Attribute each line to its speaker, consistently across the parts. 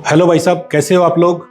Speaker 1: Hello भाई साहब, कैसे हो आप लोग।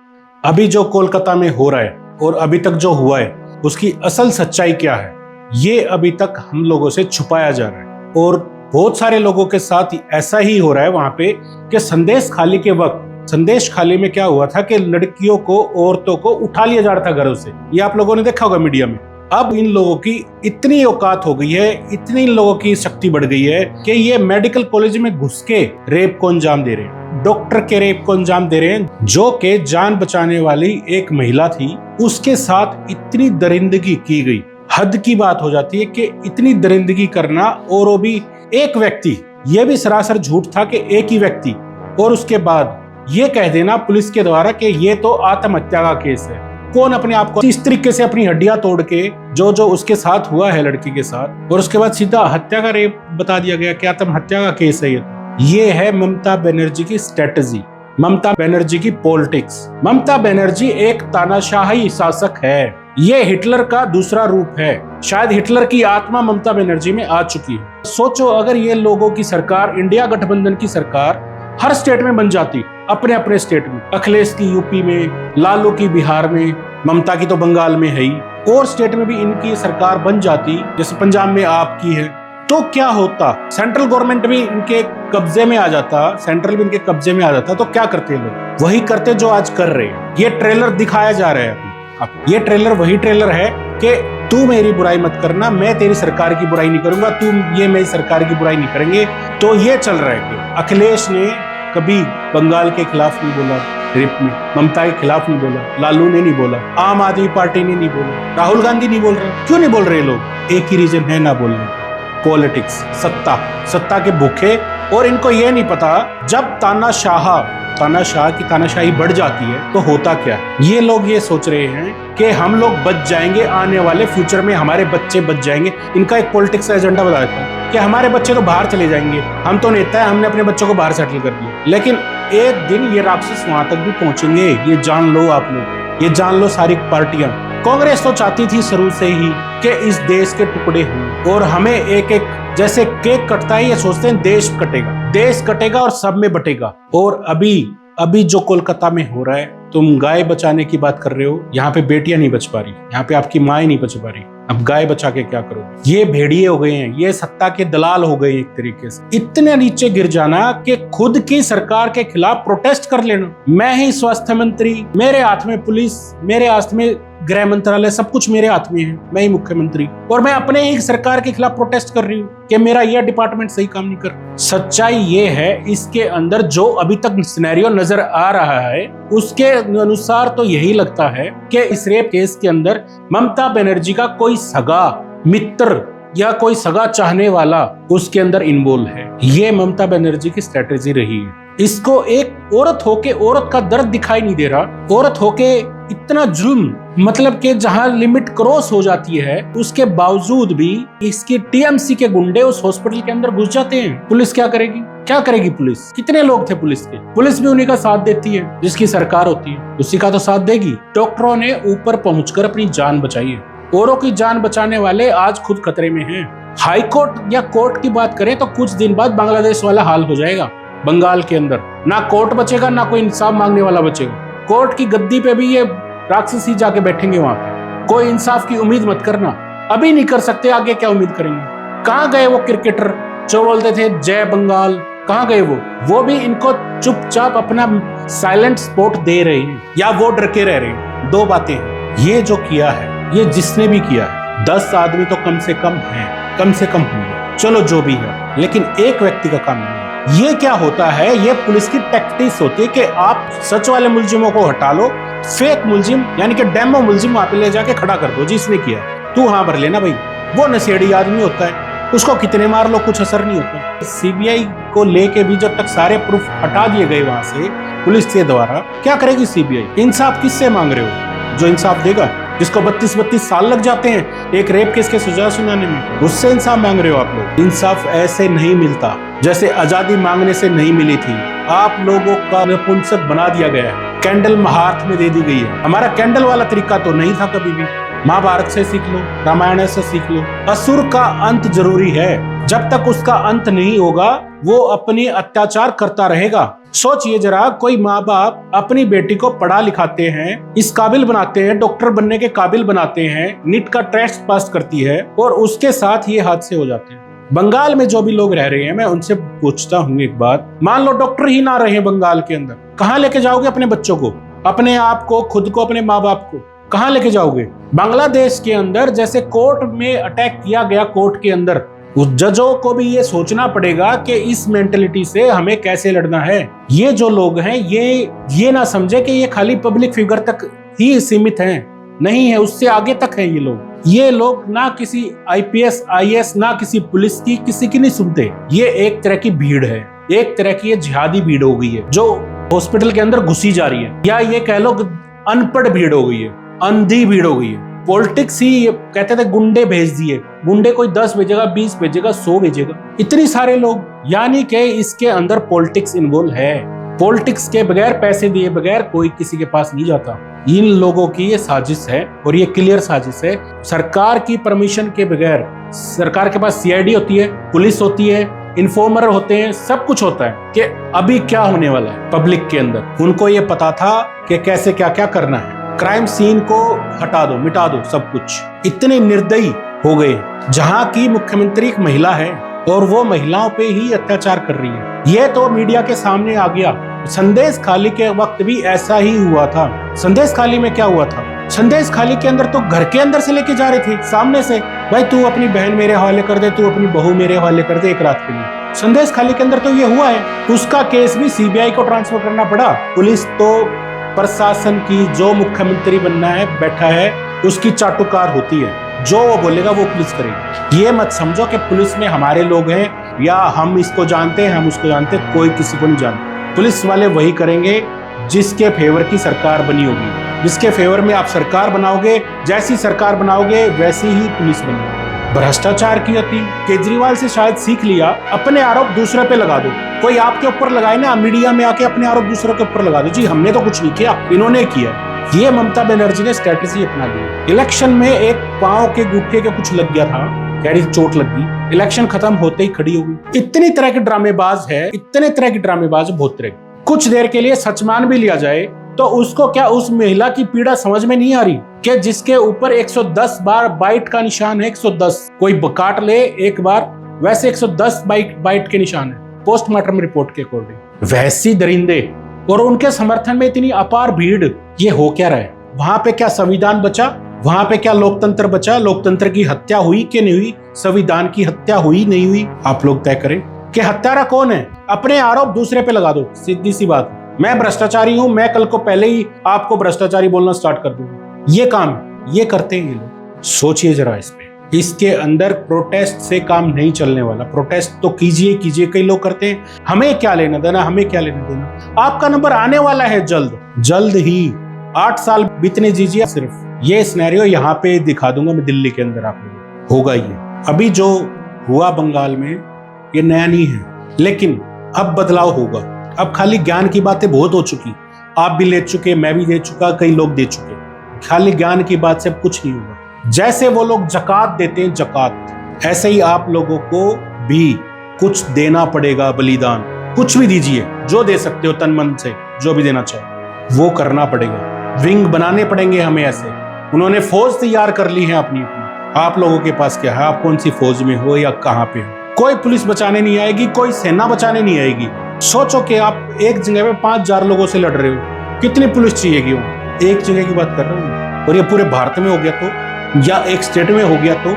Speaker 1: अभी जो कोलकाता में हो रहा है और अभी तक जो हुआ है उसकी असल सच्चाई क्या है, ये अभी तक हम लोगों से छुपाया जा रहा है। और बहुत सारे लोगों के साथ ऐसा ही हो रहा है वहां पे कि संदेश खाली के वक्त, संदेश खाली में क्या हुआ था कि लड़कियों को, औरतों को उठा लिया जा रहा था घरों से। ये आप लोगों ने देखा होगा मीडिया में। अब इन लोगों की इतनी औकात हो गई है, इतनी इन लोगों की शक्ति बढ़ गई है कि ये मेडिकल कॉलेज में घुस के रेप को अंजाम दे रहे हैं, डॉक्टर के रेप को अंजाम दे रहे हैं। जो के जान बचाने वाली एक महिला थी, उसके साथ इतनी दरिंदगी की गई। हद की बात हो जाती है कि इतनी दरिंदगी करना, और वो भी एक व्यक्ति, ये भी सरासर झूठ था कि एक ही व्यक्ति, और उसके बाद ये कह देना पुलिस के द्वारा कि ये तो आत्महत्या का केस है। कौन अपने आप को इस तरीके से अपनी हड्डियां तोड़ के जो उसके साथ हुआ है लड़की के साथ, और उसके बाद सीधा हत्या का रेप बता दिया गया कि आत्महत्या का केस है। ये है ममता बनर्जी की स्ट्रेटजी, ममता बनर्जी की पॉलिटिक्स। ममता बनर्जी एक तानाशाही शासक है। ये हिटलर का दूसरा रूप है। शायद हिटलर की आत्मा ममता बनर्जी में आ चुकी है। सोचो अगर ये लोगों की सरकार, इंडिया गठबंधन की सरकार हर स्टेट में बन जाती, अपने अपने स्टेट में, अखिलेश की यूपी में, लालू की बिहार में, ममता की तो बंगाल में है ही, और स्टेट में भी इनकी सरकार बन जाती, जैसे पंजाब में आपकी है, तो क्या होता। सेंट्रल गवर्नमेंट भी इनके कब्जे में आ जाता, सेंट्रल भी इनके कब्जे में आ जाता, तो क्या करते लोग? वही करते जो आज कर रहे हैं। ये ट्रेलर दिखाया जा रहा है अब। ये ट्रेलर वही ट्रेलर है कि तू मेरी बुराई मत करना, मैं तेरी सरकार की बुराई नहीं करूंगा, तू ये मेरी सरकार की बुराई नहीं करेंगे। तो ये चल रहा है कि अखिलेश ने कभी बंगाल के खिलाफ नहीं बोला, रेप में ममता के खिलाफ नहीं बोला, लालू ने नहीं बोला, आम आदमी पार्टी ने नहीं बोला, राहुल गांधी नहीं बोल रहे। क्यों नहीं बोल रहे लोग? एक ही रीजन है ना बोलने का, पॉलिटिक्स, सत्ता के भूखे। और इनको ये नहीं पता, जब तानाशाह की तानाशाही बढ़ जाती है तो होता क्या। ये लोग ये सोच रहे हैं कि हम लोग बच जाएंगे, आने वाले फ्यूचर में हमारे बच्चे बच जाएंगे। इनका एक पॉलिटिक्स का एजेंडा बता देता है कि हमारे बच्चे तो बाहर चले जाएंगे, हम तो नेता है, हमने अपने बच्चों को बाहर सेटल कर दिया। लेकिन एक दिन ये राक्षस वहां तक भी पहुंचेंगे, ये जान लो आप लोग, ये जान लो सारी पार्टियां। कांग्रेस तो चाहती थी शुरू से ही कि इस देश के टुकड़े हों, और हमें एक एक, जैसे केक कटता है, ये सोचते हैं देश कटेगा और सब में बटेगा। और अभी जो कोलकाता में हो रहा है, तुम गाय बचाने की बात कर रहे हो, यहाँ पे बेटियां नहीं बच पा रही, यहाँ पे आपकी माँ ही नहीं बच पा रही। अब गाय बचा के क्या करो? ये भेड़िए हो गए हैं, ये सत्ता के दलाल हो गए एक तरीके से। इतने नीचे गिर जाना कि खुद की सरकार के खिलाफ प्रोटेस्ट कर लेना। मैं ही स्वास्थ्य मंत्री, मेरे हाथ में पुलिस, मेरे हाथ में गृह मंत्रालय, सब कुछ मेरे हाथ में है, मैं ही मुख्यमंत्री, और मैं अपने ही सरकार के खिलाफ प्रोटेस्ट कर रही हूँ कि मेरा यह डिपार्टमेंट सही काम नहीं कर रहा। सच्चाई ये है, इसके अंदर जो अभी तक सिनेरियो नजर आ रहा है उसके अनुसार तो यही लगता है कि इस रेप केस के अंदर ममता बनर्जी का कोई सगा मित्र या कोई सगा चाहने वाला उसके अंदर इन्वॉल्व है। ये ममता बनर्जी की स्ट्रेटेजी रही है। इसको एक औरत होके औरत का दर्द दिखाई नहीं दे रहा, औरत होके इतना जुल्म, मतलब कि जहां लिमिट क्रॉस हो जाती है, उसके बावजूद भी इसकी टीएमसी के गुंडे उस हॉस्पिटल के अंदर घुस जाते हैं। पुलिस क्या करेगी पुलिस? कितने लोग थे पुलिस के? पुलिस भी उन्हीं का साथ देती है, जिसकी सरकार होती है उसी का तो साथ देगी। डॉक्टरों ने ऊपर पहुंचकर अपनी जान बचाई है, औरों की जान बचाने वाले आज खुद खतरे में हैं। हाई कोर्ट या कोर्ट की बात करें तो कुछ दिन बाद बांग्लादेश वाला हाल हो जाएगा। बंगाल के अंदर ना कोर्ट बचेगा, ना कोई इंसाफ मांगने वाला बचेगा। कोर्ट की गद्दी पे भी ये राक्षस ही जाके बैठेंगे वहां पे। कोई इंसाफ की उम्मीद मत करना, अभी नहीं कर सकते, आगे क्या उम्मीद करेंगे? कहाँ गए वो क्रिकेटर जो बोलते थे जय बंगाल? कहाँ गए वो भी इनको चुपचाप अपना साइलेंट सपोर्ट दे रहे हैं, या वो डर के रह रहे हैं। दो बातें हैं। ये जो किया है, ये जिसने भी किया है, 10 आदमी तो कम से कम होंगे, चलो जो भी है, लेकिन एक व्यक्ति का काम नहीं है। ये क्या होता है, ये पुलिस की टैक्टिक्स होती है कि आप सच वाले मुलजिमों को हटा लो, फेक मुलजिम यानी कि डेमो मुलजिम वहां पे ले जाके खड़ा कर दो, जिसने किया तू हाँ भर लेना भाई। वो नशेड़ी आदमी होता है, उसको कितने मार लो कुछ असर नहीं होता। सीबीआई को लेके भी जब तक सारे प्रूफ हटा दिए गए वहां से पुलिस के द्वारा, क्या करेगी सीबीआई? इंसाफ किससे मांग रहे हो? जो इंसाफ देगा, जिसको 32 साल लग जाते हैं एक रेप केस के सजा सुनाने में, उससे इंसाफ मांग रहे हो आप लोग। इंसाफ ऐसे नहीं मिलता जैसे आजादी मांगने से नहीं मिली थी। आप लोगों का नपुंसक बना दिया गया है, कैंडल हाथ में दे दी गई है। हमारा कैंडल वाला तरीका तो नहीं था कभी भी। महाभारत से सीख लो, रामायण से सीख लो। असुर का अंत जरूरी है, जब तक उसका अंत नहीं होगा वो अपनी अत्याचार करता रहेगा। सोचिए जरा, कोई माँ बाप अपनी बेटी को पढ़ा लिखाते हैं, इस काबिल बनाते हैं, डॉक्टर बनने के काबिल बनाते हैं, नीट का टेस्ट पास करती है, और उसके साथ ये हादसे हो जाते हैं। बंगाल में जो भी लोग रह रहे हैं, मैं उनसे पूछता हूँ एक बात, मान लो डॉक्टर ही ना रहे बंगाल के अंदर, कहाँ लेके जाओगे अपने बच्चों को, अपने आप को, खुद को, अपने माँ बाप को कहाँ लेके जाओगे? बांग्लादेश के अंदर जैसे कोर्ट में अटैक किया गया, कोर्ट के अंदर, उस जजों को भी ये सोचना पड़ेगा कि इस मेंटेलिटी से हमें कैसे लड़ना है। ये जो लोग हैं, ये ना समझे कि ये खाली पब्लिक फिगर तक ही सीमित हैं, नहीं है, उससे आगे तक है ये लोग ना किसी आईपीएस आईएएस, ना किसी पुलिस की, किसी की नहीं सुनते। ये एक तरह की भीड़ है, एक तरह की ये जिहादी भीड़ हो गई है जो हॉस्पिटल के अंदर घुसी जा रही है, या ये कह लो अनपढ़ भीड़ हो गई है, अंधी भीड़ हो गई है। पॉलिटिक्स ही कहते थे गुंडे भेज दिए, गुंडे कोई 10 भेजेगा, 20 भेजेगा, 100 भेजेगा, इतनी सारे लोग, यानी कि इसके अंदर पॉलिटिक्स इन्वॉल्व है। पॉलिटिक्स के बगैर, पैसे दिए बगैर कोई किसी के पास नहीं जाता। इन लोगों की ये साजिश है, और ये क्लियर साजिश है। सरकार की परमिशन के बगैर, सरकार के पास सीआईडी होती है, पुलिस होती है, इन्फॉर्मर होते हैं, सब कुछ होता है कि अभी क्या होने वाला है पब्लिक के अंदर। उनको ये पता था कि कैसे क्या क्या करना है। क्राइम सीन को हटा दो, मिटा दो सब कुछ। इतने निर्दयी हो गए। जहां की मुख्यमंत्री एक महिला है और वो महिलाओं पे ही अत्याचार कर रही है, ये तो मीडिया के सामने आ गया। संदेश खाली के वक्त भी ऐसा ही हुआ था। संदेश खाली में क्या हुआ था? संदेश खाली के अंदर तो घर के अंदर से लेके जा रहे थे, सामने से, भाई तू अपनी बहन मेरे हवाले कर दे, तू अपनी बहू मेरे हवाले कर दे एक रात के लिए। संदेश खाली के अंदर तो ये हुआ है। उसका केस भी सीबीआई को ट्रांसफर करना पड़ा। पुलिस तो प्रशासन की, जो मुख्यमंत्री बनना है बैठा है, उसकी चाटुकार होती है, जो वो बोलेगा वो पुलिस करेगी। ये मत समझो कि पुलिस में हमारे लोग हैं, या हम इसको जानते हैं, हम उसको जानते हैं, कोई किसी को नहीं जानता। पुलिस वाले वही करेंगे जिसके फेवर की सरकार बनी होगी। जिसके फेवर में आप सरकार बनाओगे, जैसी सरकार बनाओगे वैसी ही पुलिस बनेगी। भ्रष्टाचार की होती, केजरीवाल से शायद सीख लिया, अपने आरोप दूसरे पे लगा दो। कोई आपके ऊपर लगाए ना, मीडिया में आके अपने आरोप दूसरे के ऊपर लगा दो, जी हमने तो कुछ नहीं किया, इन्होंने किया। ये ममता बनर्जी ने स्ट्रेटेजी अपना ली। इलेक्शन में एक पांव के गुट्ठे के कुछ लग गया था, कह रही चोट लग गई, इलेक्शन खत्म होते ही खड़ी हो गई। इतनी तरह के ड्रामेबाज है, इतने तरह के ड्रामेबाज, बहुत तरह। कुछ देर के लिए सच मान भी लिया जाए तो उसको क्या, उस महिला की पीड़ा समझ में नहीं आ रही कि जिसके ऊपर 110 बार बाइट का निशान है, 110, कोई काट ले एक बार, वैसे 110 बाइट के निशान है पोस्टमार्टम रिपोर्ट के अकॉर्डिंग। वैसी दरिंदे, और उनके समर्थन में इतनी अपार भीड़। ये हो क्या रहा है? वहां पे क्या संविधान बचा? वहां पे क्या लोकतंत्र बचा? लोकतंत्र की हत्या हुई कि नहीं हुई? संविधान की हत्या हुई नहीं हुई? आप लोग तय करें कि हत्यारा कौन है। अपने आरोप दूसरे पे लगा दो, सीधी सी बात। मैं भ्रष्टाचारी हूं, मैं कल को पहले ही आपको भ्रष्टाचारी बोलना स्टार्ट कर दूंगा। ये काम ये करते हैं ये लोग। सोचिए जरा इस पे। इसके अंदर प्रोटेस्ट से काम नहीं चलने वाला। प्रोटेस्ट तो कीजिए कीजिए, कई लोग करते हैं, हमें क्या लेना देना, हमें क्या लेना देना। आपका नंबर आने वाला है जल्द ही, 8 साल बीतने दीजिए सिर्फ। ये सिनेरियो यहाँ पे दिखा दूंगा मैं दिल्ली के अंदर, आप लोग होगा ये। अभी जो हुआ बंगाल में ये नया नहीं है, लेकिन अब बदलाव होगा। अब खाली ज्ञान की बातें बहुत हो चुकी, आप भी ले चुके, मैं भी दे चुका, कई लोग दे चुके। खाली ज्ञान की बात से कुछ नहीं होगा। जैसे वो लोग जकात देते हैं, जकात, ऐसे ही आप लोगों को भी कुछ देना पड़ेगा, बलिदान। कुछ भी दीजिए, जो दे सकते हो तन मन से, जो भी देना चाहे वो करना पड़ेगा। विंग बनाने पड़ेंगे हमें ऐसे। उन्होंने फौज तैयार कर ली है अपनी अपनी। आप लोगों के पास क्या है? आप कौन सी फौज में हो या कहाँ पे हो? कोई पुलिस बचाने नहीं आएगी, कोई सेना बचाने नहीं आएगी। सोचो कि आप एक जगह पे 5000 लोगों से लड़ रहे हो, कितनी पुलिस चाहिएगी? एक जगह की बात कर रहा हूँ, और ये पूरे भारत में हो गया तो, या एक स्टेट में हो गया तो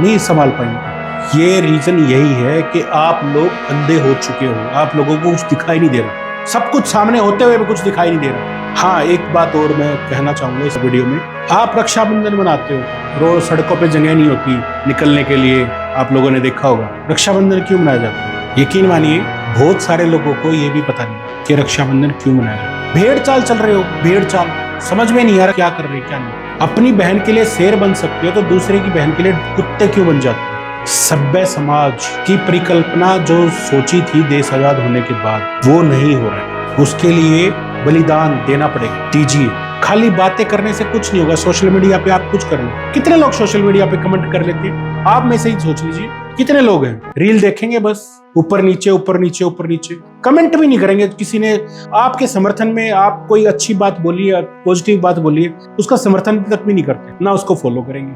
Speaker 1: नहीं संभाल पाएंगे। ये रीजन यही है कि आप लोग अंधे हो चुके हो, आप लोगों को कुछ दिखाई नहीं दे रहा, सब कुछ सामने होते हुए भी कुछ दिखाई नहीं दे रहा। हाँ, एक बात और मैं कहना चाहूंगा इस वीडियो में, आप रक्षाबंधन मनाते हो, रोज सड़कों पे जगह नहीं होती निकलने के लिए, आप लोगों ने देखा होगा। रक्षाबंधन क्यों मनाया जाता है? यकीन मानिए बहुत सारे लोगों को ये भी पता नहीं कि रक्षाबंधन क्यों मनाया जाता है। भेड़ चाल चल रहे हो, भेड़ चाल, समझ में नहीं आ रहा क्या कर रहे क्या नहीं। अपनी बहन के लिए शेर बन सकते हो तो दूसरे की बहन के लिए कुत्ते क्यों बन जाते हो? सभ्य समाज की परिकल्पना जो सोची थी देश आजाद होने के बाद, वो नहीं हो रहा है। उसके लिए बलिदान देना पड़ेगा, दीजिए। खाली बातें करने से कुछ नहीं होगा। सोशल मीडिया पे आप कुछ कर लो, कितने लोग सोशल मीडिया पे कमेंट कर लेते हैं, आप में से ही सोच लीजिए। कितने लोग हैं रील देखेंगे बस, ऊपर नीचे ऊपर नीचे ऊपर नीचे, कमेंट भी नहीं करेंगे। किसी ने आपके समर्थन में आप कोई अच्छी बात बोली है, पॉजिटिव बात बोली है, उसका समर्थन तक भी नहीं करते, ना उसको फॉलो करेंगे।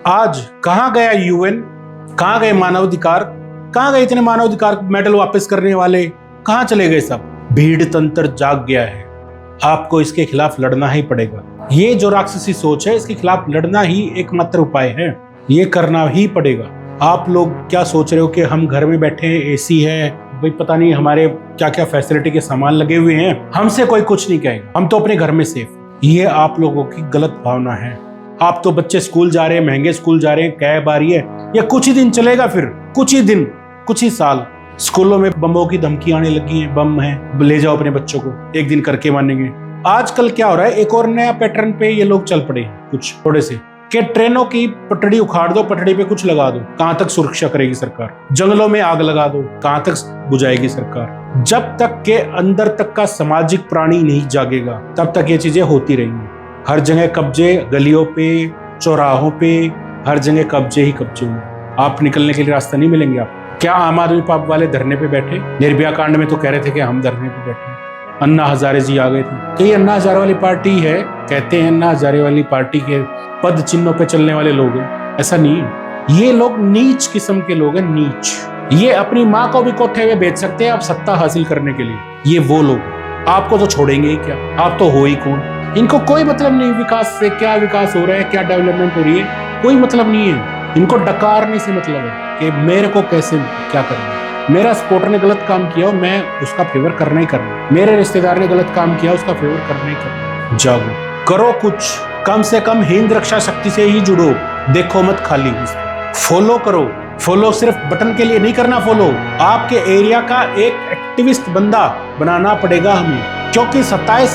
Speaker 1: आज कहाँ गया यूएन, कहाँ गए मानवाधिकार, कहाँ गए इतने मानवाधिकार मेडल वापस करने वाले, कहाँ चले गए सब? भीड़ तंत्र जाग गया है। आपको इसके खिलाफ लड़ना ही पड़ेगा। ये जो राक्षसी सोच है, इसके खिलाफ लड़ना ही एकमात्र उपाय है। ये करना ही पड़ेगा। आप लोग क्या सोच रहे हो कि हम घर में बैठे हैं, एसी है, भाई पता नहीं हमारे क्या क्या फैसिलिटी के सामान लगे हुए हैं, हमसे कोई कुछ नहीं कहेगा, हम तो अपने घर में सेफ। ये आप लोगों की गलत भावना है। आप तो बच्चे स्कूल जा रहे हैं, महंगे स्कूल जा रहे हैं, कैब आ रही है, ये कुछ ही दिन चलेगा, फिर कुछ ही दिन, कुछ ही साल। स्कूलों में बमों की धमकी आने लगी है, बम है, ले जाओ अपने बच्चों को, एक दिन करके मानेंगे। आजकल क्या हो रहा है, एक और नया पैटर्न पे ये लोग चल पड़े हैं, कुछ थोड़े से, कि ट्रेनों की पटड़ी उखाड़ दो, पटड़ी पे कुछ लगा दो, कहां तक सुरक्षा करेगी सरकार? जंगलों में आग लगा दो, कहां तक बुझाएगी सरकार? जब तक के अंदर तक का सामाजिक प्राणी नहीं जागेगा, तब तक ये चीजें होती रहेंगी। हर जगह कब्जे, गलियों पे, चौराहों पे, हर जगह कब्जे ही कब्जे होंगे। आप निकलने के लिए रास्ता नहीं मिलेंगे। आप क्या आम आदमी पार्टी वाले धरने पे बैठे? निर्भया कांड में तो कह रहे थे कि हम धरने पे बैठे। अन्ना हजारे जी आ गए थे कि ये अन्ना हजारे वाली पार्टी है, कहते हैं अन्ना हजारे वाली पार्टी के पद चिन्हों पे चलने वाले लोग हैं। ऐसा नहीं है। ये लोग नीच किस्म के लोग हैं, नीच। ये अपनी माँ को भी कोठे में बेच सकते हैं आप सत्ता हासिल करने के लिए। ये वो लोग आपको तो छोड़ेंगे ही क्या? आप तो हो ही कौन? इनको कोई मतलब नहीं विकास से, क्या विकास हो रहा है, क्या डेवलपमेंट हो रही है, कोई मतलब नहीं है। इनको डकारने से मतलब है कि मेरे को कैसे क्या करना है। मेरा सपोर्टर ने गलत काम किया और मैं उसका फेवर करना ही करना। मेरे रिश्तेदार ने गलत काम किया, उसका फेवर करना ही करना। जागो, करो कुछ, कम से कम हिंद रक्षा शक्ति से ही जुड़ो। देखो मत खाली, फॉलो करो। फॉलो सिर्फ बटन के लिए नहीं करना, फॉलो आपके एरिया का एक एक्टिविस्ट बंदा बनाना पड़ेगा हमें, क्योंकि सताए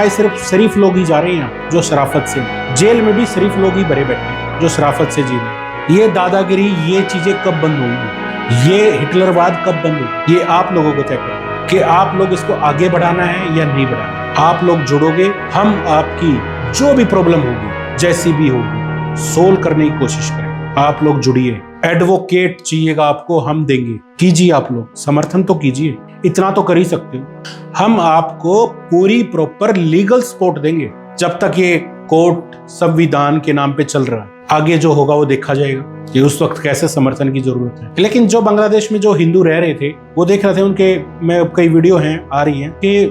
Speaker 1: सिर्फ शरीफ लोग ही जा रहे हैं, जो शराफत से। जेल में भी शरीफ लोग ही भरे बैठे जो शराफत से जी रहे। ये दादागिरी, ये चीजें कब बंद होंगी? ये हिटलरवाद कब बंद होगी? ये आप लोगों को तय करना कि आप लोग इसको आगे बढ़ाना है या नहीं बढ़ाना। आप लोग जुड़ोगे, हम आपकी जो भी प्रॉब्लम होगी, जैसी भी होगी, सोल्व करने की कोशिश करेंगे। आप लोग जुड़िए। एडवोकेट चाहिएगा आपको, हम देंगे। कीजिए, आप लोग समर्थन तो कीजिए, इतना तो कर ही सकते हो। हम आपको पूरी प्रॉपर लीगल सपोर्ट देंगे जब तक ये कोर्ट संविधान के नाम पे चल रहा है। आगे जो होगा वो देखा जाएगा कि उस वक्त कैसे समर्थन की जरूरत है। लेकिन जो बांग्लादेश में जो हिंदू रह रहे थे, वो देख रहे थे, उनके में कई वीडियो हैं, आ रही हैं कि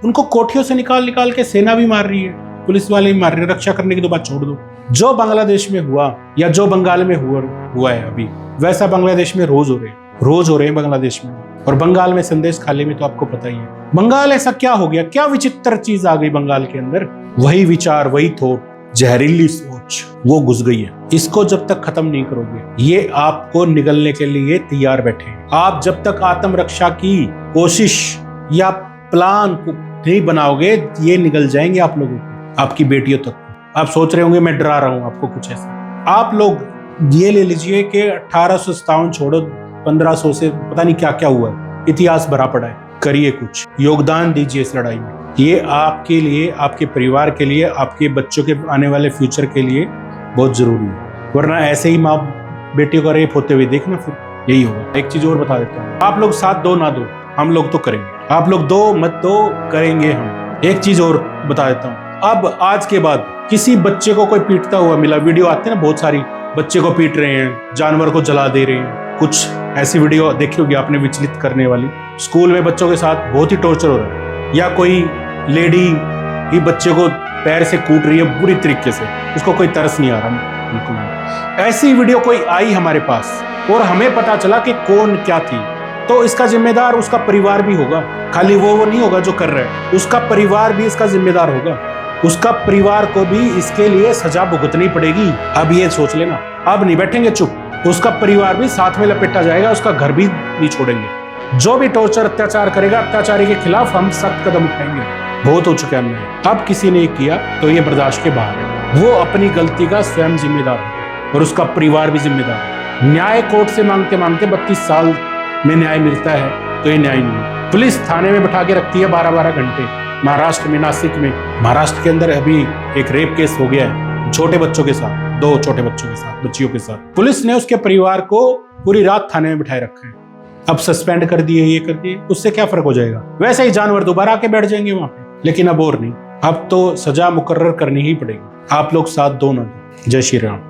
Speaker 1: उनको कोठियों से निकाल के सेना भी मार रही है, पुलिस वाले भी मार रहे हैं। रक्षा करने की तो बात छोड़ दो। जो बांग्लादेश में हुआ या जो बंगाल में हुआ है अभी, वैसा बांग्लादेश में रोज हो रहे हैं बांग्लादेश में। और बंगाल में संदेश खाली में तो आपको पता ही है। बंगाल ऐसा क्या हो गया, क्या विचित्र चीज आ गई बंगाल के अंदर? वही विचार, वही थॉट, जहरीली सोच वो घुस गई है। इसको जब तक खत्म नहीं करोगे, ये आपको निगलने के लिए तैयार बैठे हैं। आप जब तक आत्मरक्षा की कोशिश या प्लान को नहीं बनाओगे, ये निगल जाएंगे आप लोगों को, आपकी बेटियों तक। आप सोच रहे होंगे मैं डरा रहा हूं आपको, कुछ ऐसा। आप लोग ये ले लीजिए कि 1857 छोड़ो 1500 से पता नहीं क्या क्या हुआ है, इतिहास भरा पड़ा है। करिए कुछ, योगदान दीजिए इस लड़ाई में। ये आपके लिए, आपके परिवार के लिए, आपके बच्चों के आने वाले फ्यूचर के लिए बहुत जरूरी है। वरना ऐसे ही माँ बेटियों का रेप होते हुए देखना, फिर यही होगा। एक चीज और बता देता हूँ, आप लोग साथ दो ना दो, हम लोग तो करेंगे। आप लोग दो मत दो, करेंगे हम। एक चीज और बता देता हूँ, अब आज के बाद किसी बच्चे को कोई पीटता हुआ मिला, वीडियो आते हैं ना बहुत सारी, बच्चे को पीट रहे हैं, जानवर को जला दे रहे हैं, कुछ ऐसी वीडियो देखी होगी आपने विचलित करने वाली। स्कूल में बच्चों के साथ बहुत ही टॉर्चर हो रहा है, या कोई लेडी ही बच्चे को पैर से कूट रही है बुरी तरीके से, उसको कोई तरस नहीं आ रहा बिल्कुल। ऐसी वीडियो कोई आई हमारे पास और हमें पता चला कि कौन क्या थी, तो इसका जिम्मेदार उसका परिवार भी होगा। खाली वो नहीं होगा जो कर रहा है, उसका परिवार भी इसका जिम्मेदार होगा। उसका परिवार को भी इसके लिए सजा भुगतनी पड़ेगी। अब ये सोच लेना, अब नहीं बैठेंगे चुप, उसका परिवार भी साथ में लपेटा जाएगा, उसका घर भी नहीं छोड़ेंगे। जो भी टॉर्चर अत्याचार करेगा, अत्याचारी के खिलाफ हम सख्त कदम उठाएंगे। बहुत हो चुका है, अब किसी ने किया तो ये बर्दाश्त के बाहर है। वो अपनी गलती का स्वयं जिम्मेदार है और उसका परिवार भी जिम्मेदार है। न्याय कोर्ट से मांगते मांगते 32 साल में न्याय मिलता है तो ये न्याय नहीं है। पुलिस थाने में बैठा के रखती है 12-12 घंटे। महाराष्ट्र में, नासिक में, महाराष्ट्र के अंदर अभी एक रेप केस हो गया है छोटे बच्चों के साथ, 2 छोटे बच्चों के साथ, बच्चियों के साथ। पुलिस ने उसके परिवार को पूरी रात थाने में बिठाए रखा है, अब सस्पेंड कर दिए, ये कर दिए, उससे क्या फर्क हो जाएगा? वैसे ही जानवर दोबारा आके बैठ जाएंगे वहां पे। लेकिन अब और नहीं, अब तो सजा मुकर्रर करनी ही पड़ेगी। आप लोग साथ दो ना दो। जय श्री राम।